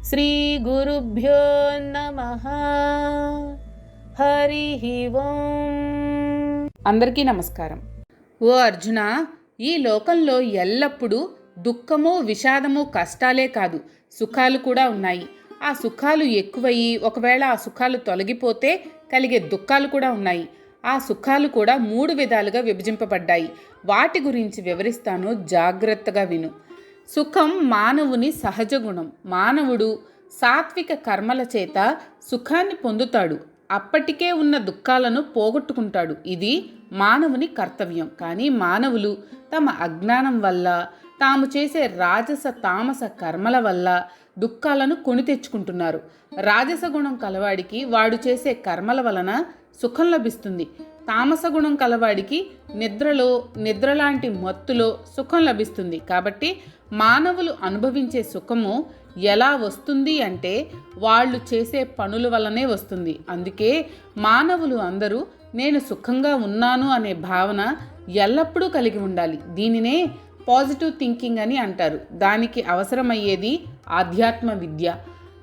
శ్రీ గురుభ్యో నమః. హరి ఓం. అందరికీ నమస్కారం. ఓ అర్జున, ఈ లోకంలో ఎల్లప్పుడూ దుఃఖము, విషాదము, కష్టాలే కాదు, సుఖాలు కూడా ఉన్నాయి. ఆ సుఖాలు ఎక్కువయ్యి ఒకవేళ ఆ సుఖాలు తొలగిపోతే కలిగే దుఃఖాలు కూడా ఉన్నాయి. ఆ సుఖాలు కూడా 3 విధాలుగా విభజింపబడ్డాయి. వాటి గురించి వివరిస్తాను, జాగ్రత్తగా విను. సుఖం మానవుని సహజ గుణం. మానవుడు సాత్విక కర్మల చేత సుఖాన్ని పొందుతాడు. అప్పటికే ఉన్న దుఃఖాలను పోగొట్టుకుంటాడు. ఇది మానవుని కర్తవ్యం. కానీ మానవులు తమ అజ్ఞానం వల్ల, తాము చేసే రాజస తామస కర్మల వల్ల దుఃఖాలను కొని తెచ్చుకుంటున్నారు. రాజస గుణం కలవాడికి వాడు చేసే కర్మల వలన సుఖం లభిస్తుంది. తామస గుణం కలవాడికి నిద్రలాంటి మత్తులో సుఖం లభిస్తుంది. కాబట్టి మానవులు అనుభవించే సుఖము ఎలా వస్తుంది అంటే వాళ్ళు చేసే పనుల వల్లనే వస్తుంది. అందుకే మానవులు అందరూ నేను సుఖంగా ఉన్నాను అనే భావన ఎల్లప్పుడూ కలిగి ఉండాలి. దీనినే పాజిటివ్ థింకింగ్ అని అంటారు. దానికి అవసరమయ్యేది ఆధ్యాత్మ విద్య.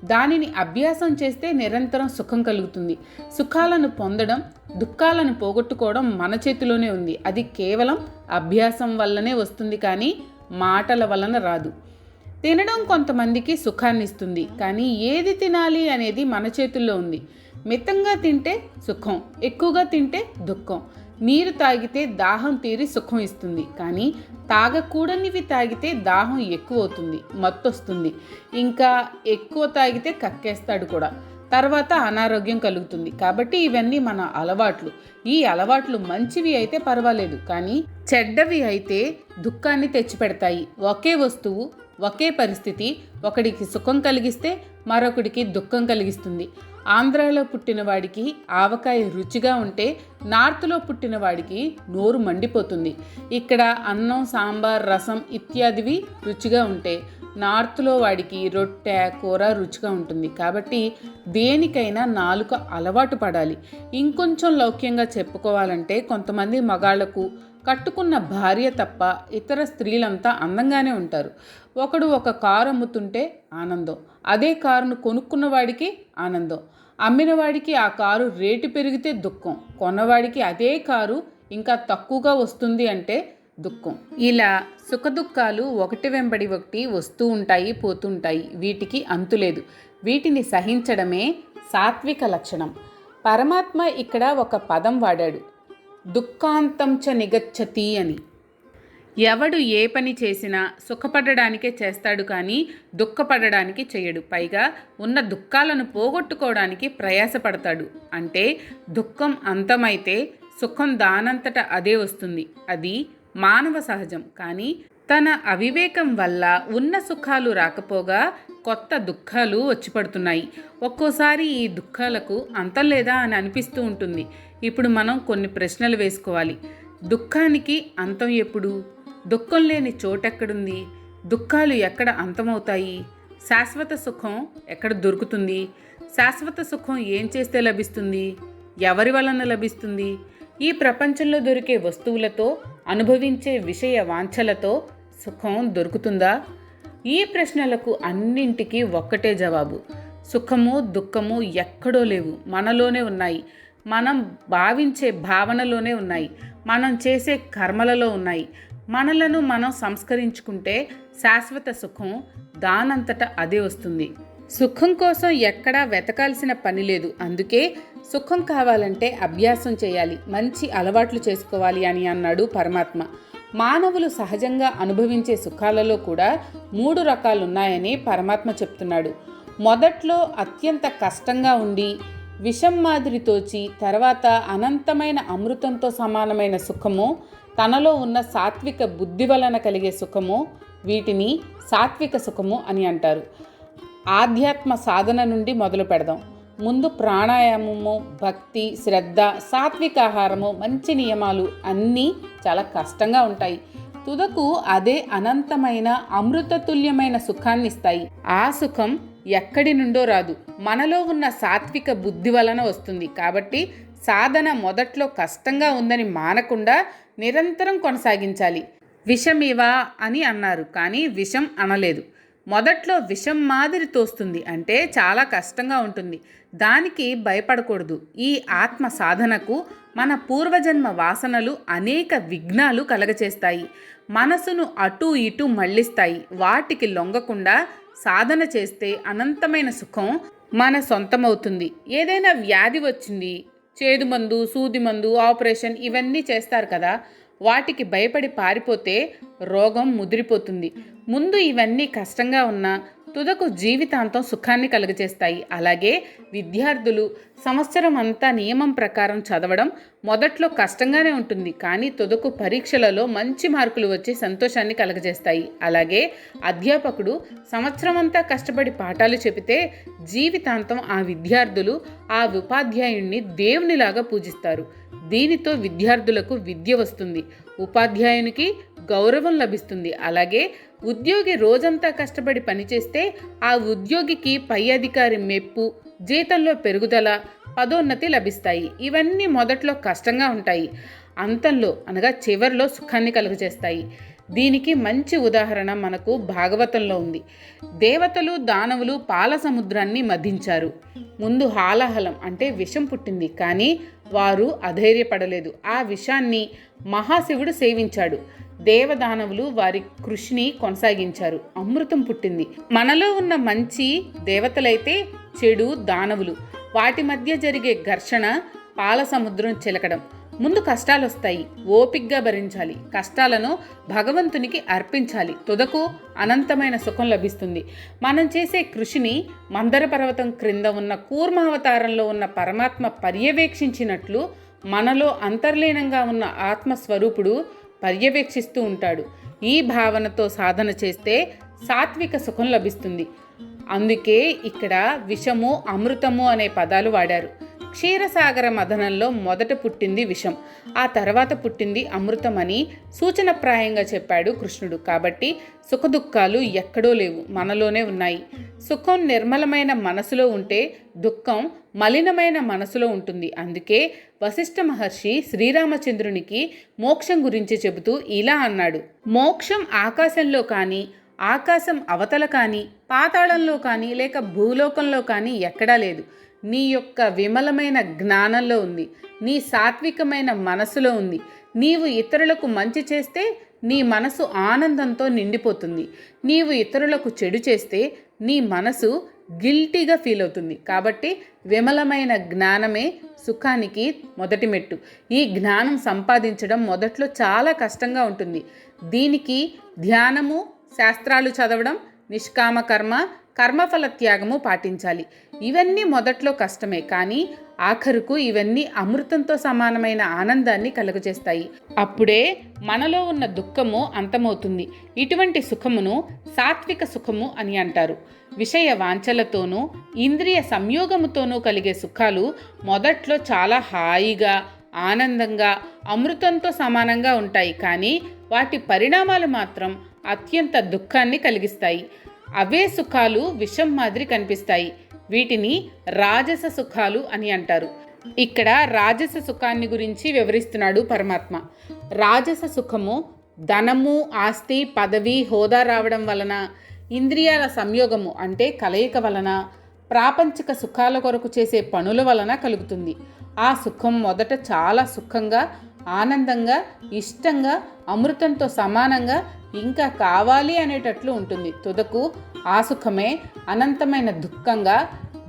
దానిని అభ్యాసం చేస్తే నిరంతరం సుఖం కలుగుతుంది. సుఖాలను పొందడం, దుఃఖాలను పోగొట్టుకోవడం మన చేతిలోనే ఉంది. అది కేవలం అభ్యాసం వల్లనే వస్తుంది, కానీ మాటల వలన రాదు. తినడం కొంతమందికి సుఖాన్ని ఇస్తుంది, కానీ ఏది తినాలి అనేది మన చేతుల్లో ఉంది. మితంగా తింటే సుఖం, ఎక్కువగా తింటే దుఃఖం. నీరు తాగితే దాహం తీరి సుఖం ఇస్తుంది, కానీ తాగకూడనివి తాగితే దాహం ఎక్కువ అవుతుంది, మత్తు వస్తుంది. ఇంకా ఎక్కువ తాగితే కక్కేస్తాడు కూడా. తర్వాత అనారోగ్యం కలుగుతుంది. కాబట్టి ఇవన్నీ మన అలవాట్లు. ఈ అలవాట్లు మంచివి అయితే పర్వాలేదు, కానీ చెడ్డవి అయితే దుఃఖాన్ని తెచ్చిపెడతాయి. ఒకే వస్తువు, ఒకే పరిస్థితి ఒకడికి సుఖం కలిగిస్తే మరొకడికి దుఃఖం కలిగిస్తుంది. ఆంధ్రాలో పుట్టిన వాడికి ఆవకాయ రుచిగా ఉంటే నార్త్లో పుట్టిన వాడికి నోరు మండిపోతుంది. ఇక్కడ అన్నం, సాంబార్, రసం ఇత్యాదివి రుచిగా ఉంటే నార్త్లో వాడికి రొట్టె, కూర రుచిగా ఉంటుంది. కాబట్టి దేనికైనా నాలుక అలవాటు పడాలి. ఇంకొంచెం లౌక్యంగా చెప్పుకోవాలంటే కొంతమంది మగాళ్లకు కట్టుకున్న భార్య తప్ప ఇతర స్త్రీలంతా అందంగానే ఉంటారు. ఒకడు ఒక కారు అమ్ముతుంటే ఆనందం, అదే కారును కొనుక్కున్న వాడికి ఆనందం. అమ్మిన వాడికి ఆ కారు రేటు పెరిగితే దుఃఖం, కొన్నవాడికి అదే కారు ఇంకా తక్కువగా వస్తుంది అంటే దుఃఖం. ఇలా సుఖదుఖాలు ఒకటి వెంబడి ఒకటి వస్తూ ఉంటాయి, పోతుంటాయి. వీటికి అంతులేదు. వీటిని సహించడమే సాత్విక లక్షణం. పరమాత్మ ఇక్కడ ఒక పదం వాడాడు, దుఃఖాంతం చ నిగచ్చతి అని. ఎవడు ఏ పని చేసినా సుఖపడడానికే చేస్తాడు, కానీ దుఃఖపడడానికి చేయడు. పైగా ఉన్న దుఃఖాలను పోగొట్టుకోవడానికి ప్రయాసపడతాడు. అంటే దుఃఖం అంతమైతే సుఖం దానంతట అదే వస్తుంది. అది మానవ సహజం. కానీ తన అవివేకం వల్ల ఉన్న సుఖాలు రాకపోగా కొత్త దుఃఖాలు వచ్చి పడుతున్నాయి. ఒక్కోసారి ఈ దుఃఖాలకు అంతం లేదా అని అనిపిస్తూ ఉంటుంది. ఇప్పుడు మనం కొన్ని ప్రశ్నలు వేసుకోవాలి. దుఃఖానికి అంతం ఎప్పుడు? దుఃఖం లేని చోటెక్కడుంది? దుఃఖాలు ఎక్కడ అంతమవుతాయి? శాశ్వత సుఖం ఎక్కడ దొరుకుతుంది? శాశ్వత సుఖం ఏం చేస్తే లభిస్తుంది? ఎవరి వలన లభిస్తుంది? ఈ ప్రపంచంలో దొరికే వస్తువులతో, అనుభవించే విషయ వాంఛలతో సుఖం దొరుకుతుందా? ఈ ప్రశ్నలకు అన్నింటికీ ఒక్కటే జవాబు. సుఖము, దుఃఖము ఎక్కడో లేవు, మనలోనే ఉన్నాయి. మనం భావించే భావనలోనే ఉన్నాయి. మనం చేసే కర్మలలో ఉన్నాయి. మనలను మనం సంస్కరించుకుంటే శాశ్వత సుఖం దానంతట అదే వస్తుంది. సుఖం కోసం ఎక్కడా వెతకాల్సిన పని లేదు. అందుకే సుఖం కావాలంటే అభ్యాసం చేయాలి, మంచి అలవాట్లు చేసుకోవాలి అని అన్నాడు పరమాత్మ. మానవులు సహజంగా అనుభవించే సుఖాలలో కూడా 3 రకాలున్నాయని పరమాత్మ చెప్తున్నాడు. మొదట్లో అత్యంత కష్టంగా ఉండి విషం మాదిరి తోచి, తర్వాత అనంతమైన అమృతంతో సమానమైన సుఖము, తనలో ఉన్న సాత్విక బుద్ధి వలన కలిగే సుఖము, వీటిని సాత్విక సుఖము అని అంటారు. ఆధ్యాత్మ సాధన నుండి మొదలు పెడదాం. ముందు ప్రాణాయామము, భక్తి, శ్రద్ధ, సాత్విక ఆహారము, మంచి నియమాలు అన్నీ చాలా కష్టంగా ఉంటాయి. తుదకు అదే అనంతమైన అమృతతుల్యమైన సుఖాన్ని ఇస్తాయి. ఆ సుఖం ఎక్కడి నుండో రాదు, మనలో ఉన్న సాత్విక బుద్ధి వలన వస్తుంది. కాబట్టి సాధన మొదట్లో కష్టంగా ఉందని మానకుండా నిరంతరం కొనసాగించాలి. విషమివా అని అన్నారు, కానీ విషం అనలేదు. మొదట్లో విషం మాదిరి తోస్తుంది, అంటే చాలా కష్టంగా ఉంటుంది. దానికి భయపడకూడదు. ఈ ఆత్మ సాధనకు మన పూర్వజన్మ వాసనలు అనేక విఘ్నాలు కలగచేస్తాయి, మనసును అటు ఇటు మళ్ళిస్తాయి. వాటికి లొంగకుండా సాధన చేస్తే అనంతమైన సుఖం మన సొంతమవుతుంది. ఏదైనా వ్యాధి వచ్చింది, చేదు మందు, సూది మందు, ఆపరేషన్ ఇవన్నీ చేస్తారు కదా, వాటికి భయపడి పారిపోతే రోగం ముదిరిపోతుంది. ముందు ఇవన్నీ కష్టంగా ఉన్నా తుదకు జీవితాంతం సుఖాన్ని కలుగజేస్తాయి. అలాగే విద్యార్థులు సంవత్సరం అంతా నియమం ప్రకారం చదవడం మొదట్లో కష్టంగానే ఉంటుంది, కానీ తుదకు పరీక్షలలో మంచి మార్కులు వచ్చి సంతోషాన్ని కలుగజేస్తాయి. అలాగే అధ్యాపకుడు సంవత్సరం అంతా కష్టపడి పాఠాలు చెబితే జీవితాంతం ఆ విద్యార్థులు ఆ ఉపాధ్యాయుణ్ణి దేవునిలాగా పూజిస్తారు. దీనితో విద్యార్థులకు విద్య వస్తుంది, ఉపాధ్యాయునికి గౌరవం లభిస్తుంది. అలాగే ఉద్యోగి రోజంతా కష్టపడి పనిచేస్తే ఆ ఉద్యోగికి పై అధికారి మెప్పు, జీతంలో పెరుగుదల, పదోన్నతి లభిస్తాయి. ఇవన్నీ మొదట్లో కష్టంగా ఉంటాయి, అంతంలో అనగా చివరిలో సుఖాన్ని కలుగజేస్తాయి. దీనికి మంచి ఉదాహరణ మనకు భాగవతంలో ఉంది. దేవతలు దానవులు పాల సముద్రాన్ని మధించారు. ముందు హాలాహలం అంటే విషం పుట్టింది, కానీ వారు అధైర్యపడలేదు. ఆ విషాన్ని మహాశివుడు సేవించాడు. దేవదానవులు వారి కృషిని కొనసాగించారు. అమృతం పుట్టింది. మనలో ఉన్న మంచి దేవతలైతే, చెడు దానవులు. వాటి మధ్య జరిగే ఘర్షణ పాల సముద్రం చిలకడం. ముందు కష్టాలు వస్తాయి, ఓపిగ్గా భరించాలి. కష్టాలను భగవంతునికి అర్పించాలి. తుదకు అనంతమైన సుఖం లభిస్తుంది. మనం చేసే కృషిని మందర పర్వతం క్రింద ఉన్న కూర్మావతారంలో ఉన్న పరమాత్మ పర్యవేక్షించినట్లు మనలో అంతర్లీనంగా ఉన్న ఆత్మస్వరూపుడు పర్యవేక్షిస్తూ ఉంటాడు. ఈ భావనతో సాధన చేస్తే సాత్విక సుఖం లభిస్తుంది. అందుకే ఇక్కడ విషము, అమృతము అనే పదాలు వాడారు. క్షీరసాగర మథనంలో మొదట పుట్టింది విషం, ఆ తర్వాత పుట్టింది అమృతం అని సూచనప్రాయంగా చెప్పాడు కృష్ణుడు. కాబట్టి సుఖదుఖాలు ఎక్కడో లేవు, మనలోనే ఉన్నాయి. సుఖం నిర్మలమైన మనసులో ఉంటే దుఃఖం మలినమైన మనసులో ఉంటుంది. అందుకే వశిష్ఠ మహర్షి శ్రీరామచంద్రునికి మోక్షం గురించి చెబుతూ ఇలా అన్నాడు: మోక్షం ఆకాశంలో కానీ, ఆకాశం అవతల కానీ, పాతాళంలో కానీ, లేక భూలోకంలో కానీ ఎక్కడా లేదు. నీ యొక్క విమలమైన జ్ఞానంలో ఉంది, నీ సాత్వికమైన మనసులో ఉంది. నీవు ఇతరులకు మంచి చేస్తే నీ మనసు ఆనందంతో నిండిపోతుంది. నీవు ఇతరులకు చెడు చేస్తే నీ మనసు గిల్టీగా ఫీల్ అవుతుంది. కాబట్టి విమలమైన జ్ఞానమే సుఖానికి మొదటి మెట్టు. ఈ జ్ఞానం సంపాదించడం మొదట్లో చాలా కష్టంగా ఉంటుంది. దీనికి ధ్యానము, శాస్త్రాలు చదవడం, నిష్కామ కర్మ, కర్మఫల త్యాగము పాటించాలి. ఇవన్నీ మొదట్లో కష్టమే, కానీ ఆఖరుకు ఇవన్నీ అమృతంతో సమానమైన ఆనందాన్ని కలుగజేస్తాయి. అప్పుడే మనలో ఉన్న దుఃఖము అంతమవుతుంది. ఇటువంటి సుఖమును సాత్విక సుఖము అని అంటారు. విషయ వాంఛలతోనూ ఇంద్రియ సంయోగముతోనూ కలిగే సుఖాలు మొదట్లో చాలా హాయిగా, ఆనందంగా, అమృతంతో సమానంగా ఉంటాయి. కానీ వాటి పరిణామాలు మాత్రం అత్యంత దుఃఖాన్ని కలిగిస్తాయి. అవే సుఖాలు విషం మాదిరి కనిపిస్తాయి. వీటిని రాజస సుఖాలు అని అంటారు. ఇక్కడ రాజస సుఖాన్ని గురించి వివరిస్తున్నాడు పరమాత్మ. రాజస సుఖము ధనము, ఆస్తి, పదవి, హోదా రావడం వలన, ఇంద్రియాల సంయోగము అంటే కలయిక వలన, ప్రాపంచిక సుఖాల కొరకు చేసే పనుల వలన కలుగుతుంది. ఆ సుఖం మొదట చాలా సుఖంగా, ఆనందంగా, ఇష్టంగా, అమృతంతో సమానంగా, ఇంకా కావాలి అనేటట్లు ఉంటుంది. తుదకు ఆ సుఖమే అనంతమైన దుఃఖంగా,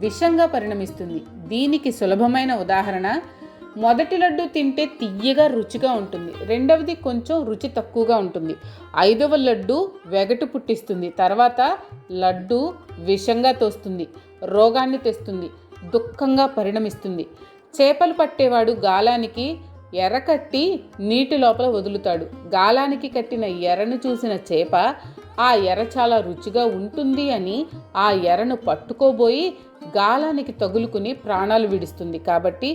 విషంగా పరిణమిస్తుంది. దీనికి సులభమైన ఉదాహరణ, మొదటి లడ్డు తింటే తియ్యగా రుచిగా ఉంటుంది, రెండవది కొంచెం రుచి తక్కువగా ఉంటుంది, ఐదవ లడ్డు వెగటు పుట్టిస్తుంది, తర్వాత లడ్డు విషంగా తోస్తుంది, రోగాన్ని తెస్తుంది, దుఃఖంగా పరిణమిస్తుంది. చేపలు పట్టేవాడు గాలానికి ఎర కట్టి నీటి లోపల వదులుతాడు. గాలానికి కట్టిన ఎరను చూసిన చేప ఆ ఎర చాలా రుచిగా ఉంటుంది అని ఆ ఎరను పట్టుకోబోయి గాలానికి తగులుకుని ప్రాణాలు విడుస్తుంది. కాబట్టి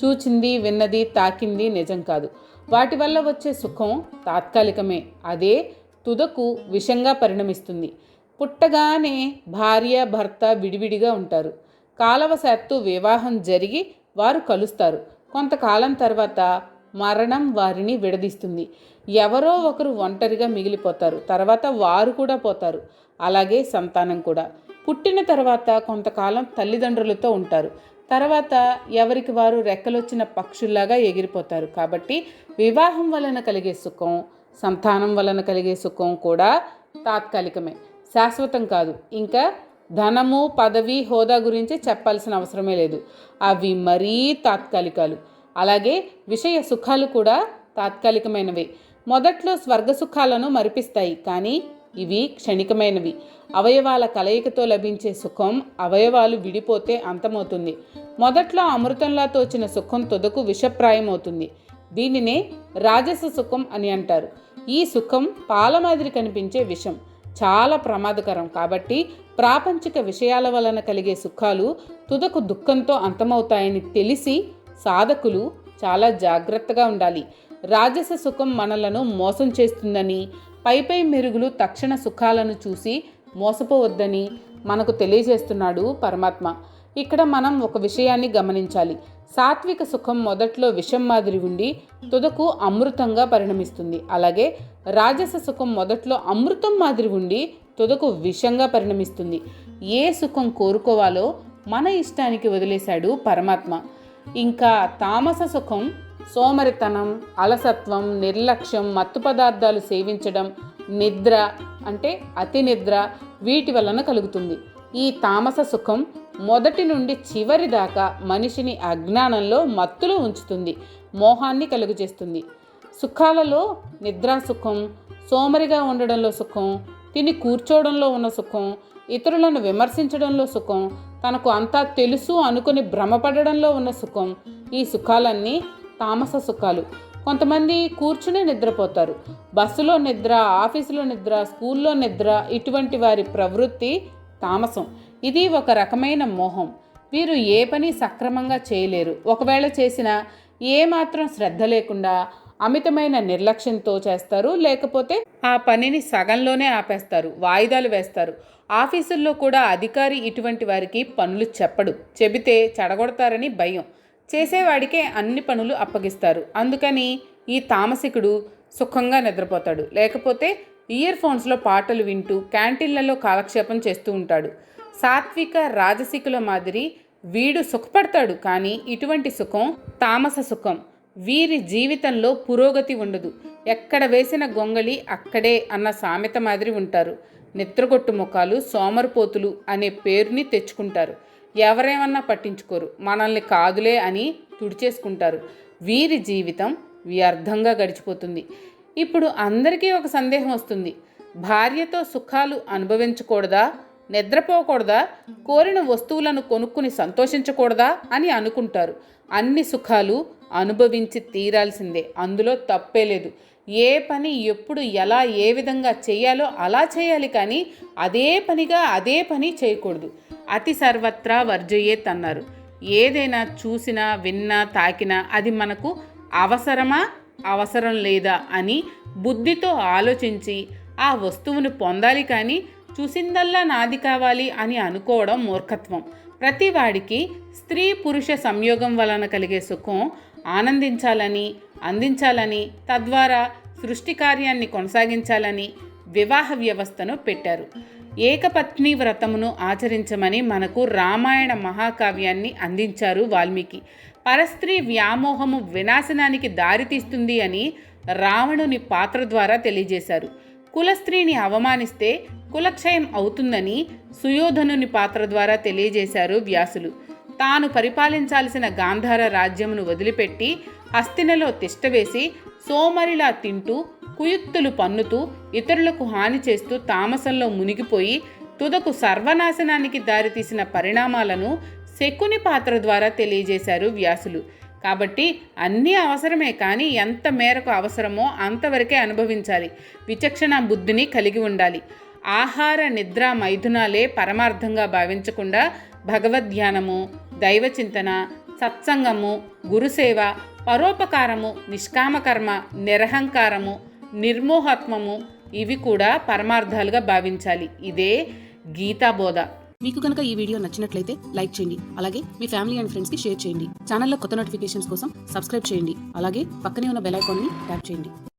చూచింది, విన్నది, తాకింది నిజం కాదు. వాటి వల్ల వచ్చే సుఖం తాత్కాలికమే, అదే తుదకు విషంగా పరిణమిస్తుంది. పుట్టగానే భార్య భర్త విడివిడిగా ఉంటారు. కాలవశాత్తు వివాహం జరిగి వారు కలుస్తారు. కొంతకాలం తర్వాత మరణం వారిని విడదీస్తుంది. ఎవరో ఒకరు ఒంటరిగా మిగిలిపోతారు, తర్వాత వారు కూడా పోతారు. అలాగే సంతానం కూడా పుట్టిన తర్వాత కొంతకాలం తల్లిదండ్రులతో ఉంటారు, తర్వాత ఎవరికి వారు రెక్కలొచ్చిన పక్షుల్లాగా ఎగిరిపోతారు. కాబట్టి వివాహం వలన కలిగే సుఖం, సంతానం వలన కలిగే సుఖం కూడా తాత్కాలికమే, శాశ్వతం కాదు. ఇంకా ధనము, పదవి, హోదా గురించి చెప్పాల్సిన అవసరమే లేదు, అవి మరీ తాత్కాలికాలు. అలాగే విషయ సుఖాలు కూడా తాత్కాలికమైనవే. మొదట్లో స్వర్గ సుఖాలను మరిపిస్తాయి, కానీ ఇవి క్షణికమైనవి. అవయవాల కలయికతో లభించే సుఖం అవయవాలు విడిపోతే అంతమవుతుంది. మొదట్లో అమృతంలా తోచిన సుఖం తుదకు విషప్రాయమవుతుంది. దీనినే రాజస సుఖం అని అంటారు. ఈ సుఖం పాల మాదిరి కనిపించే విషం, చాలా ప్రమాదకరం. కాబట్టి ప్రాపంచిక విషయాల వలన కలిగే సుఖాలు తుదకు దుఃఖంతో అంతమవుతాయని తెలిసి సాధకులు చాలా జాగ్రత్తగా ఉండాలి. రాజస సుఖం మనలను మోసం చేస్తుందని, పైపై మెరుగులు తక్షణ సుఖాలను చూసి మోసపోవద్దని మనకు తెలియజేస్తున్నాడు పరమాత్మ. ఇక్కడ మనం ఒక విషయాన్ని గమనించాలి. సాత్విక సుఖం మొదట్లో విషం మాదిరి ఉండి తుదకు అమృతంగా పరిణమిస్తుంది. అలాగే రాజస సుఖం మొదట్లో అమృతం మాదిరి ఉండి తుదకు విషంగా పరిణమిస్తుంది. ఏ సుఖం కోరుకోవాలో మన ఇష్టానికి వదిలేశాడు పరమాత్మ. ఇంకా తామస సుఖం సోమరితనం, అలసత్వం, నిర్లక్ష్యం, మత్తు పదార్థాలు సేవించడం, నిద్ర అంటే అతి నిద్ర, వీటి వలన కలుగుతుంది. ఈ తామస సుఖం మొదటి నుండి చివరి దాకా మనిషిని అజ్ఞానంలో మత్తులో ఉంచుతుంది, మోహాన్ని కలుగజేస్తుంది. సుఖాలలో నిద్రా సుఖం, సోమరిగా ఉండడంలో సుఖం, తిని కూర్చోవడంలో ఉన్న సుఖం, ఇతరులను విమర్శించడంలో సుఖం, తనకు అంతా తెలుసు అనుకుని భ్రమపడడంలో ఉన్న సుఖం, ఈ సుఖాలన్నీ తామస సుఖాలు. కొంతమంది కూర్చునే నిద్రపోతారు, బస్సులో నిద్ర, ఆఫీసులో నిద్ర, స్కూల్లో నిద్ర, ఇటువంటి వారి ప్రవృత్తి తామసం. ఇది ఒక రకమైన మోహం. వీరు ఏ పని సక్రమంగా చేయలేరు. ఒకవేళ చేసినా ఏమాత్రం శ్రద్ధ లేకుండా అమితమైన నిర్లక్ష్యంతో చేస్తారు, లేకపోతే ఆ పనిని సగంలోనే ఆపేస్తారు, వాయిదాలు వేస్తారు. ఆఫీసుల్లో కూడా అధికారి ఇటువంటి వారికి పనులు చెప్పడు, చెబితే చెడగొడతారని భయం, చేసేవాడికే అన్ని పనులు అప్పగిస్తారు. అందుకని ఈ తామసికుడు సుఖంగా నిద్రపోతాడు, లేకపోతే ఇయర్ ఫోన్స్లో పాటలు వింటూ క్యాంటీన్లలో కాలక్షేపం చేస్తూ ఉంటాడు. సాత్విక రాజసికుల మాదిరి వీడు సుఖపడతాడు, కానీ ఇటువంటి సుఖం తామస సుఖం. వీరి జీవితంలో పురోగతి ఉండదు. ఎక్కడ వేసిన గొంగళి అక్కడే అన్న సామెత మాదిరి ఉంటారు. నిద్రగొట్టు ముఖాలు, సోమరిపోతులు అనే పేరుని తెచ్చుకుంటారు. ఎవరేమన్నా పట్టించుకోరు, మనల్ని కాదులే అని తుడిచేసుకుంటారు. వీరి జీవితం వ్యర్థంగా గడిచిపోతుంది. ఇప్పుడు అందరికీ ఒక సందేహం వస్తుంది, భార్యతో సుఖాలు అనుభవించకూడదా, నిద్రపోకూడదా, కోరిన వస్తువులను కొనుక్కుని సంతోషించకూడదా అని అనుకుంటారు. అన్ని సుఖాలు అనుభవించి తీరాల్సిందే, అందులో తప్పే లేదు. ఏ పని ఎప్పుడు ఎలా ఏ విధంగా చేయాలో అలా చేయాలి, కానీ అదే పనిగా అదే పని చేయకూడదు. అతి సర్వత్రా వర్జయేత్ అన్నారు. ఏదైనా చూసినా, విన్నా, తాకినా అది మనకు అవసరమా, అవసరం లేదా అని బుద్ధితో ఆలోచించి ఆ వస్తువును పొందాలి, కానీ చూసిందల్లా నాది కావాలి అని అనుకోవడం మూర్ఖత్వం. ప్రతివాడికి స్త్రీ పురుష సంయోగం వలన కలిగే సుఖం ఆనందించాలని, అందించాలని, తద్వారా సృష్టి కార్యాన్ని కొనసాగించాలని వివాహ వ్యవస్థను పెట్టారు. ఏకపత్ని వ్రతమును ఆచరించమని మనకు రామాయణ మహాకావ్యాన్ని అందించారు వాల్మీకి. పరస్త్రీ వ్యామోహము వినాశనానికి దారితీస్తుంది అని రావణుని పాత్ర ద్వారా తెలియజేశారు. కులస్త్రీని అవమానిస్తే కులక్షయం అవుతుందని సుయోధనుని పాత్ర ద్వారా తెలియజేశారు వ్యాసులు. తాను పరిపాలించాల్సిన గాంధార రాజ్యమును వదిలిపెట్టి హస్తినలో తిష్టవేసి సోమరిలా తింటూ, కుయుక్తులు పన్నుతూ, ఇతరులకు హాని చేస్తూ తామసంలో మునిగిపోయి తుదకు సర్వనాశనానికి దారితీసిన పరిణామాలను శకుని పాత్ర ద్వారా తెలియజేశారు వ్యాసులు. కాబట్టి అన్నీ అవసరమే, కానీ ఎంత మేరకు అవసరమో అంతవరకే అనుభవించాలి. విచక్షణ బుద్ధిని కలిగి ఉండాలి. ఆహార నిద్ర మైథునాలే పరమార్థంగా భావించకుండా భగవద్ధ్యానము, దైవచింతన, సత్సంగము, గురుసేవ, పరోపకారము, నిష్కామకర్మ, నిరహంకారము, నిర్మోహత్వము ఇవి కూడా పరమార్థాలుగా భావించాలి. ఇదే గీతాబోధ. మీకు కనుక ఈ వీడియో నచ్చినట్లయితే లైక్ చేయండి. అలాగే మీ ఫ్యామిలీ అండ్ ఫ్రెండ్స్కి షేర్ చేయండి. ఛానల్లో కొత్త నోటిఫికేషన్స్ కోసం సబ్స్క్రైబ్ చేయండి. అలాగే పక్కనే ఉన్న బెల్ ఐకాన్ని ట్యాప్ చేయండి.